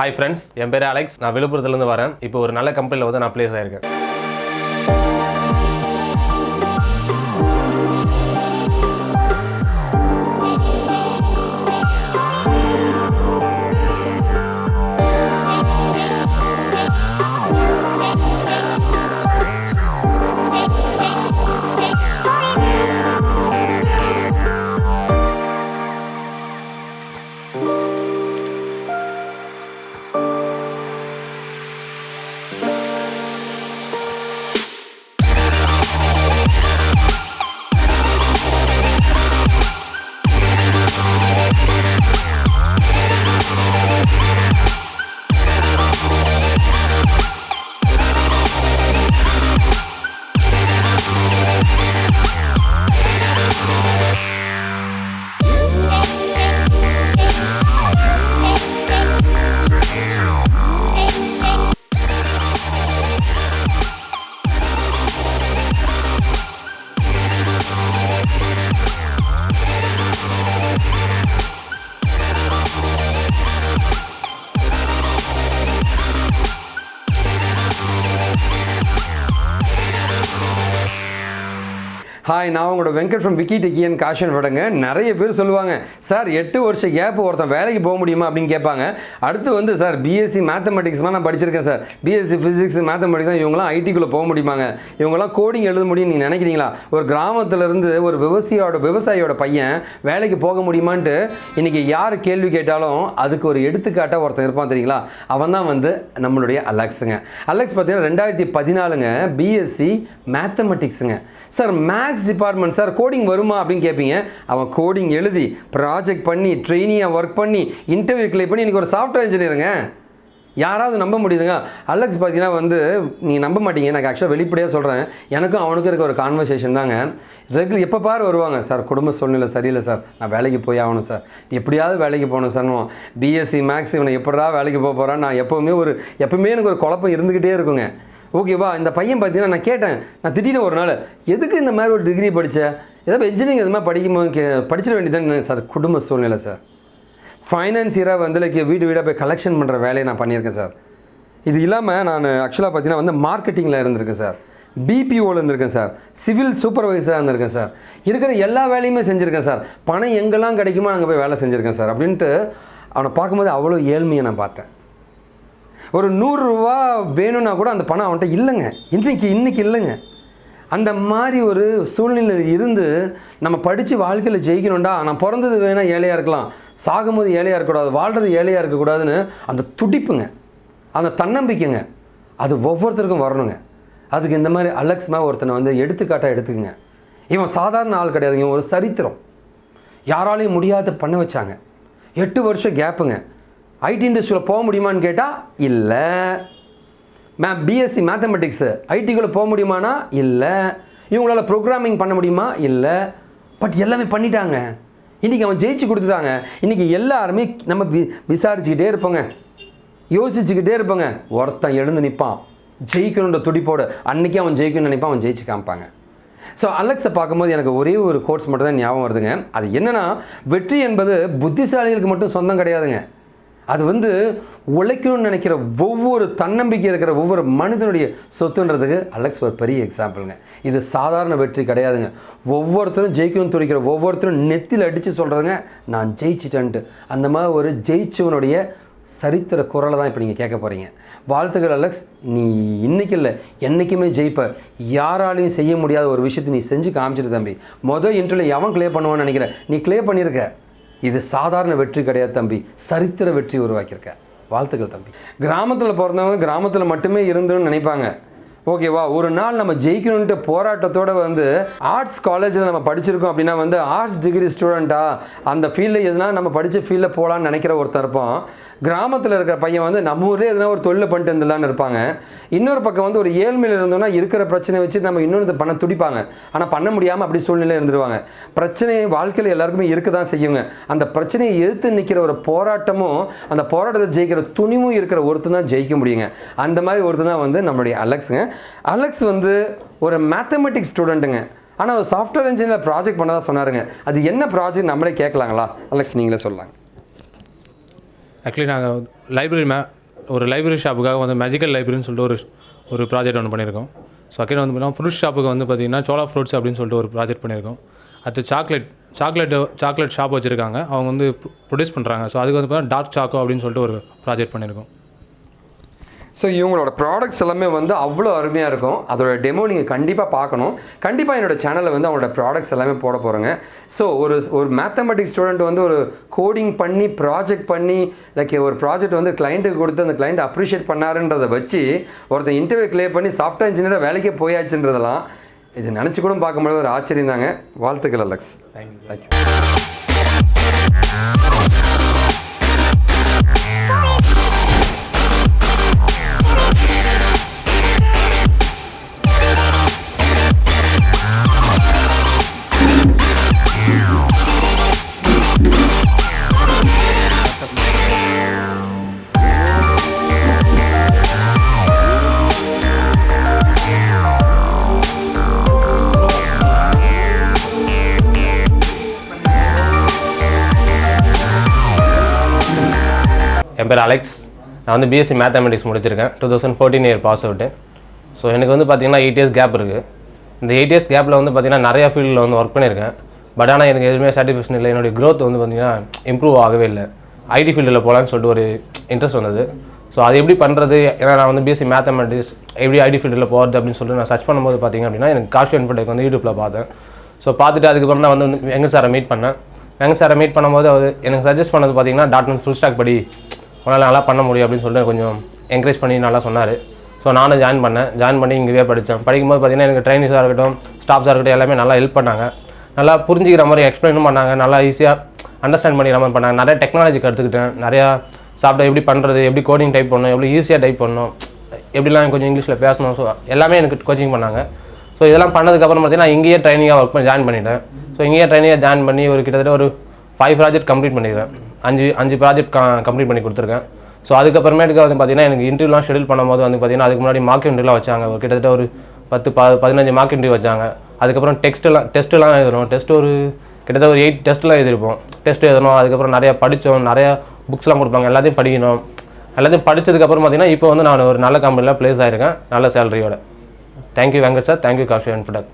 Hi friends, என் பேர் Alex. நான் விழுப்புரத்துலேருந்து வரேன். இப்போ ஒரு நல்ல கம்பெனியில் வந்து நான் ப்ளேஸ் ஆகிருக்கேன். ஹாய், நான் உங்களோட Venkat from Vicky techie and Kashiv Infotech. நிறைய பேர் சொல்லுவாங்க, சார் 8 வருஷம் கேப் ஒருத்தன் வேலைக்கு போக முடியுமா அப்படின்னு கேட்பாங்க. அடுத்து வந்து சார் பிஎஸ்சி மேத்தமெட்டிக்ஸ்லாம் நான் படிச்சிருக்கேன் சார், பிஎஸ்சி ஃபிசிக்ஸ் மேத்தமெட்டிக்ஸ், இவங்களாம் ஐடிக்குள்ளே போக முடியுமாங்க, இவங்களாம் கோடிங் எழுத முடியும்னு நீங்கள் நினைக்கிறீங்களா? ஒரு கிராமத்திலேருந்து ஒரு விவசாயியோட பையன் வேலைக்கு போக முடியுமான்ட்டு இன்றைக்கி யார் கேள்வி கேட்டாலும் அதுக்கு ஒரு எடுத்துக்காட்டாக ஒருத்தன் இருப்பான் தெரியுங்களா? அவன் தான் வந்து நம்மளுடைய அலெக்ஸுங்க. அலெக்ஸ் பார்த்தீங்கன்னா 2014ங்க பிஎஸ்சி மேத்தமெட்டிக்ஸுங்க. Sir maths department sir, coding வருமா அப்படின்னு கேட்பீங்க. அவன் கோடிங் எழுதி ப்ராஜெக்ட் பண்ணி ட்ரெயினியாக ஒர்க் பண்ணி இன்டர்வியூ கிளியர் பண்ணி இன்றைக்கி ஒரு சாஃப்ட்வேர் இன்ஜினியருங்க. யாராவது நம்ப முடியுதுங்க? அலெக்ஸ் பார்த்தீங்கன்னா வந்து நீங்கள் நம்ப மாட்டீங்க, எனக்கு ஆக்சுவலாக வெளிப்படையாக சொல்கிறேன், எனக்கும் அவனுக்கும் இருக்க ஒரு கான்வர்சேஷன் தாங்க. ரெகுலர் எப்போ பாரு வருவாங்க, சார் குடும்ப சூழ்நிலை சரியில்லை சார், நான் வேலைக்கு போய் ஆகணும் சார், எப்படியாவது வேலைக்கு போகணும் சார்னுவோம். பிஎஸ்சி மேக்ஸ் இவனை எப்படா வேலைக்கு போக போகிறான், நான் எப்போவுமே எனக்கு ஒரு குழப்பம் இருந்துக்கிட்டே இருக்குங்க. ஓகேவா? இந்த பையன் பார்த்தீங்கன்னா நான் கேட்டேன், நான் திடீர்னு ஒரு நாள், எதுக்கு இந்த மாதிரி ஒரு டிகிரி படித்தேன், ஏதாவது இன்ஜினியரிங் இது மாதிரி படிக்கும்போது படிச்சிட வேண்டியதுன்னு. சார் குடும்ப சூழ்நிலை சார், ஃபைனான்சியராக வந்து வீடு வீடாக போய் கலெக்ஷன் பண்ணுற வேலையை நான் பண்ணியிருக்கேன் சார். இது இல்லாமல் நான் ஆக்சுவலாக பார்த்தீங்கன்னா வந்து மார்க்கெட்டிங்கில் இருந்திருக்கேன் சார், பிபிஓவில் இருந்திருக்கேன் சார், சிவில் சூப்பர்வைசராக இருந்திருக்கேன் சார், இருக்கிற எல்லா வேலையுமே செஞ்சுருக்கேன் சார், பணம் எங்கெல்லாம் கிடைக்குமோ அங்கே போய் வேலை செஞ்சுருக்கேன் சார் அப்படின்ட்டு அவனை பார்க்கும்போது அவ்வளோ ஏழ்மையை நான் பார்த்தேன். ஒரு 100 ரூபா வேணும்னா கூட அந்த பணம் அவன்கிட்ட இல்லைங்க, இன்றைக்கி இல்லைங்க. அந்த மாதிரி ஒரு சூழ்நிலையில் இருந்து நம்ம படித்து வாழ்க்கையில் ஜெயிக்கணும்டா, நான் பிறந்தது வேணால் ஏழையாக இருக்கலாம், சாகும்போது ஏழையாக இருக்கக்கூடாது, வாழ்கிறது ஏழையாக இருக்கக்கூடாதுன்னு அந்த துடிப்புங்க, அந்த தன்னம்பிக்கைங்க, அது ஒவ்வொருத்தருக்கும் வரணுங்க. அதுக்கு இந்த மாதிரி அலெக்ஸ் மாதிரி ஒருத்தனை வந்து எடுத்துக்காட்டாக எடுத்துக்குங்க. இவன் சாதாரண ஆள் கிடையாதுங்க, இவன் ஒரு சரித்திரம். யாராலையும் முடியாத பண்ண வச்சாங்க. 8 வருஷம் கேப்புங்க. ஐடி இண்டஸ்ட்ரியில் போக முடியுமான்னு கேட்டால் இல்லை. பிஎஸ்சி மேத்தமெட்டிக்ஸு ஐடிக்குள்ளே போக முடியுமானா இல்லை. இவங்களால் ப்ரோக்ராமிங் பண்ண முடியுமா? இல்லை. பட் எல்லாமே பண்ணிட்டாங்க. இன்றைக்கி அவன் ஜெயிச்சு கொடுத்துட்டாங்க. இன்றைக்கி எல்லாருமே நம்ம விசாரிச்சுக்கிட்டே இருப்போங்க, யோசிச்சுக்கிட்டே இருப்போங்க. ஒருத்தன் எழுந்து நிற்பான் ஜெயிக்கணுன்ற துடிப்போடு, அன்றைக்கி அவன் ஜெயிக்கணும்னு நினைப்பான், அவன் ஜெயிச்சு காமிப்பாங்க. ஸோ அலெக்ஸை பார்க்கும்போது எனக்கு ஒரே ஒரு கோட்ஸ் மட்டும் தான் ஞாபகம் வருதுங்க. அது என்னென்னா, வெற்றி என்பது புத்திசாலிகளுக்கு மட்டும் சொந்தம் கிடையாதுங்க. அது வந்து உழைக்கணும்னு நினைக்கிற ஒவ்வொரு தன்னம்பிக்கை இருக்கிற ஒவ்வொரு மனிதனுடைய சொத்துன்றதுக்கு அலெக்ஸ் ஒரு பெரிய எக்ஸாம்பிளுங்க. இது சாதாரண வெற்றி கிடையாதுங்க. ஒவ்வொருத்தரும் ஜெயிக்கணும்னு துடிக்கிற ஒவ்வொருத்தரும் நெத்தியில் அடித்து சொல்கிறதுங்க, நான் ஜெயிச்சிட்டேன்ட்டு. அந்த மாதிரி ஒரு ஜெயிச்சவனுடைய சரித்திர குரலை தான் இப்போ நீங்கள் கேட்க போகிறீங்க. வாழ்த்துக்கள் அலெக்ஸ், நீ இன்றைக்கி இல்லை என்றைக்குமே ஜெயிப்ப. யாராலையும் செய்ய முடியாத ஒரு விஷயத்தை நீ செஞ்சு காமிச்சிட்டு தம்பி. மொதல் இன்டர்வியூவில் எவன் கிளியர் பண்ணுவான்னு நினைக்கிறேன், நீ கிளியர் பண்ணியிருக்க. இது சாதாரண வெற்றி கிடையாது தம்பி, சரித்திர வெற்றி உருவாக்கியிருக்க. வாழ்த்துக்கள் தம்பி. கிராமத்தில் பிறந்தவங்க கிராமத்தில் மட்டுமே இருந்துன்னு நினைப்பாங்க. ஓகேவா? ஒரு நாள் நம்ம ஜெயிக்கணுன்ட்டு போராட்டத்தோடு வந்து ஆர்ட்ஸ் காலேஜில் நம்ம படிச்சிருக்கோம் அப்படின்னா வந்து ஆர்ட்ஸ் டிகிரி ஸ்டூடெண்ட்டாக அந்த ஃபீல்டில் எதுனா நம்ம படித்த ஃபீல்டில் போகலான்னு நினைக்கிற ஒருத்தர் இருப்போம். கிராமத்தில் இருக்கிற பையன் வந்து நம்ம ஊர்லேயே எதுனா ஒரு தொழிலை பண்ணிட்டு இருந்துலான்னு இருப்பாங்க. இன்னொரு பக்கம் வந்து ஒரு ஏழ்மையில் இருந்தோம்னா இருக்கிற பிரச்சனை வச்சு நம்ம இன்னொன்று பண்ண துடிப்பாங்க, ஆனால் பண்ண முடியாமல் அப்படி சூழ்நிலை இருந்துருவாங்க. பிரச்சனை வாழ்க்கையில் எல்லாருக்குமே இருக்க தான் செய்யுங்க. அந்த பிரச்சனையை எதிர்த்து நிற்கிற ஒரு போராட்டமும் அந்த போராட்டத்தை ஜெயிக்கிற துணிவும் இருக்கிற ஒருத்தர் தான் ஜெயிக்க முடியுங்க. அந்த மாதிரி ஒருத்தர் தான் வந்து நம்மளுடைய அலெக்ஸுங்க. அலெக்ஸ் வந்து ஒரு மேத்தமெட்டிக்ஸ் ஸ்டூடெண்ட்டுங்க, ஆனால் ஒரு சாஃப்ட்வேர் இன்ஜினியர் ப்ராஜெக்ட் பண்ணதான் சொன்னாருங்க. அது என்ன ப்ராஜெக்ட் நம்மளே கேட்கலாங்களா? அலெக்ஸ் நீங்களே சொல்லலாங்க. ஆக்சுவலி நாங்கள் ஒரு லைப்ரரி ஷாப்புக்காக வந்து மேஜிக்கல் லைப்ரரின்னு சொல்லிட்டு ஒரு ப்ராஜெக்ட் ஒன்று பண்ணியிருக்கோம். ஸோ செகண்ட் வந்து பார்த்தீங்கன்னா ஃப்ரூட் ஷாப்புக்கு வந்து பார்த்திங்கன்னா சோலா ஃப்ரூட்ஸ் அப்படின்னு சொல்லிட்டு ஒரு ப்ராஜெக்ட் பண்ணியிருக்கோம். அடுத்து சாக்லேட் ஷாப் வச்சுருக்காங்க, அவங்க வந்து ப்ரொடியூஸ் பண்ணுறாங்க. ஸோ அதுக்கு வந்து பார்த்தீங்கன்னா டார்க் சாக்கோ அப்படின்னு சொல்லிட்டு ஒரு ப்ராஜெக்ட் பண்ணியிருக்கோம். ஸோ இவங்களோட ப்ராடக்ட்ஸ் எல்லாமே வந்து அவ்வளோ அருமையாக இருக்கும். அதோட டெமோ நீங்கள் கண்டிப்பாக பார்க்கணும். கண்டிப்பாக என்னோடய சேனலில் வந்து அவங்களோட ப்ராடக்ட்ஸ் எல்லாமே போட போகிறேங்க. ஸோ ஒரு மேத்தமெட்டிக்ஸ் ஸ்டூடெண்ட் வந்து ஒரு கோடிங் பண்ணி ப்ராஜெக்ட் பண்ணி ஒரு ப்ராஜெக்ட் வந்து கிளைண்ட்டுக்கு கொடுத்து அந்த கிளைண்ட் அப்ரிஷியேட் பண்ணாருன்றதை வச்சு ஒருத்தர் இன்டர்வியூ கிளியர் பண்ணி சாஃப்ட்வேர் இன்ஜினியராக வேலைக்கே போயாச்சுன்றதெல்லாம் இது நினச்சி கூட பார்க்க முடியாத ஒரு ஆச்சரியம் தாங்க. வாழ்த்துக்கள் அலெக்ஸ். தேங்க்யூ. என் பேர் அலெக்ஸ். நான் வந்து பிஎஸ்சி மேத்தமெட்டிக்ஸ் முடிச்சிருக்கேன். 2014 இயர் பாஸ் அவுட்டு. ஸோ எனக்கு வந்து பார்த்திங்கன்னா 8 இயர்ஸ் கேப் இருக்குது. இந்த 8 இயர்ஸ் கேப்பில் வந்து பார்த்திங்கன்னா நிறையா ஃபீல்டில் வந்து ஒர்க் பண்ணியிருக்கேன். பட் ஆனால் எனக்கு எதுவுமே சாட்டிஸ்ஃபேக்ஷன் இல்லை. என்னுடைய க்ரோத் வந்து பார்த்திங்கன்னா இம்ப்ரூவ் ஆகவே இல்லை. ஐடி ஃபீல்டில் போகலான்னு சொல்லிட்டு ஒரு இன்ட்ரெஸ்ட் வந்தது. ஸோ அது எப்படி பண்ணுறது, ஏன்னா நான் வந்து பிஎஸ்சி மேத்தமெட்டிக்ஸ் எப்படி ஐடி ஃபீல்டில் போகிறது அப்படின்னு சொல்லிட்டு நான் சர்ச் பண்ணும்போது பார்த்திங்க அப்படின்னா எனக்கு காஷிவ் இன்ஃபோடெக் வந்து யூடியூப்பில் பார்த்தேன். ஸோ பார்த்துட்டு அதுக்கப்புறம் தான் வந்து வெங்கட் சாரை மீட் பண்ணேன். வெங்கட் சாரை மீட் பண்ணும்போது அவர் எனக்கு சஜஸ்ட் பண்ணது பார்த்திங்கன்னா .NET ஃபுல் ஸ்டாக் படி உன்னால் நல்லா பண்ண முடியும் அப்படின்னு சொல்லிட்டு கொஞ்சம் என்கரேஜ் பண்ணி நல்லா சொன்னார். ஸோ நானும் ஜாயின் பண்ணி இங்கேயே படித்தேன். படிக்கும்போது பார்த்திங்கன்னா எனக்கு ட்ரைனிஸாக இருக்கட்டும், ஸ்டாஃப்ஸாக இருக்கட்டும் எல்லாமே நல்லா ஹெல்ப் பண்ணாங்க. நல்லா புரிஞ்சிக்கிற மாதிரி எக்ஸ்பிளைனும் பண்ணாங்க. நல்லா ஈஸியாக அண்டர்ஸ்டாண்ட் பண்ணிக்கிற மாதிரி பண்ணாங்க. நிறைய டெக்னாலஜி கற்றுக்கிட்டேன். நிறையா சாஃப்ட்வேர் எப்படி பண்ணுறது, எப்படி கோடிங் டைப் பண்ணணும், எப்படி ஈஸியாக டைப் பண்ணணும், எப்படிலாம் கொஞ்சம் இங்கிலீஷில் பேசணும். ஸோ எல்லாமே எனக்கு கோச்சிங் பண்ணாங்க. ஸோ இதெல்லாம் பண்ணதுக்கப்புறம் பார்த்தீங்கன்னா இங்கேயே ட்ரைனிங்காக ஒர்க் பண்ணி ஜாயின் பண்ணிட்டேன். ஸோ இங்கேயே ட்ரைனிங்காக ஜாயின் பண்ணி கிட்டத்தட்ட ஒரு 5 ப்ராஜெக்ட் கம்ப்ளீட் பண்ணிக்கிறேன். 5 ப்ராஜெக்ட் கம்ப்ளீட் பண்ணி கொடுத்துருக்கேன். ஸோ அதுக்கப்புறமேட்டுக்கு வந்து பார்த்திங்கன்னா எனக்கு இன்டர்வியூலாம் ஷெடியூல் பண்ணும்போது வந்து பார்த்திங்கன்னா அதுக்கு முன்னாடி மார்க் இன்டர்வியூலாம் வச்சாங்க. கிட்டத்தட்ட ஒரு 10-15 மார்க் இன்டர்வியூ வச்சாங்க. அதுக்கப்புறம் டெஸ்ட்டுலாம் எழுதணும். கிட்டத்தட்ட ஒரு 8 டெஸ்ட்லாம் எழுதிருப்போம். டெஸ்ட் எழுதணும். அதுக்கப்புறம் நிறையா படித்தோம். நிறையா புக்ஸ்லாம் கொடுப்பாங்க. எல்லாத்தையும் படிக்கணும். எல்லாத்தையும் படித்ததுக்கப்புறம் பார்த்திங்கன்னா இப்போ வந்து நான் ஒரு நல்ல கம்பெனியில் ப்ளேஸ் ஆகிருக்கேன், நல்ல சேலரியோட. Thank you Venkat sir. Thank you Kashiv Infotech.